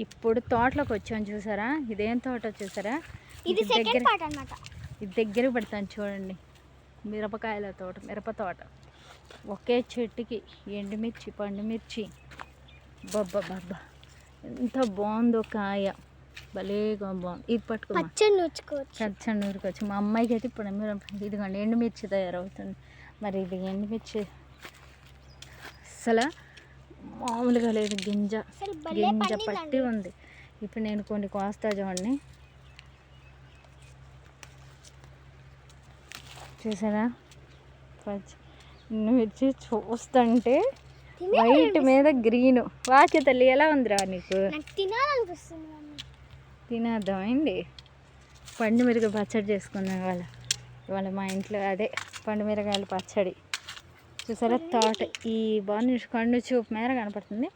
ఇప్పుడు తోటలోకి వచ్చాను చూసారా, ఇదేం తోట చూసారా, ఇది సెకండ్ పార్ట్ అన్నమాట. ఇది దగ్గరికి పెడతాను చూడండి, మిరపకాయల తోట, మిరప తోట. ఒకే చెట్టుకి ఎండుమిర్చి, పండుమిర్చి, బబ్బా ఎంత బాగుందో కాయ, భలేగా బాగుంది. ఇది పట్టుకో, పచ్చడి నూరుకోవచ్చు. మా అమ్మాయికి అయితే ఇప్పుడు ఇదిగోండి ఎండుమిర్చి తయారవుతుంది. మరి ఇది ఎండుమిర్చి అసలు మామూలుగా లేదు, గింజ పట్టి ఉంది. ఇప్పుడు నేను కొన్ని కోస్తా చూడండి, చూసారా ఎండుమిర్చి చూస్తుంటే వైట్ మీద గ్రీన్. వాకి తల్లి ఎలా ఉందిరా నీకు? తినేద్దామండి. పండు మిరపకాయ పచ్చడి చేసుకున్నాం ఇవాళ మా ఇంట్లో. అదే పండు మిరపకాయల పచ్చడి చూసారా. తోట ఈ బాగా కండు చూపు మేర కనపడుతుంది.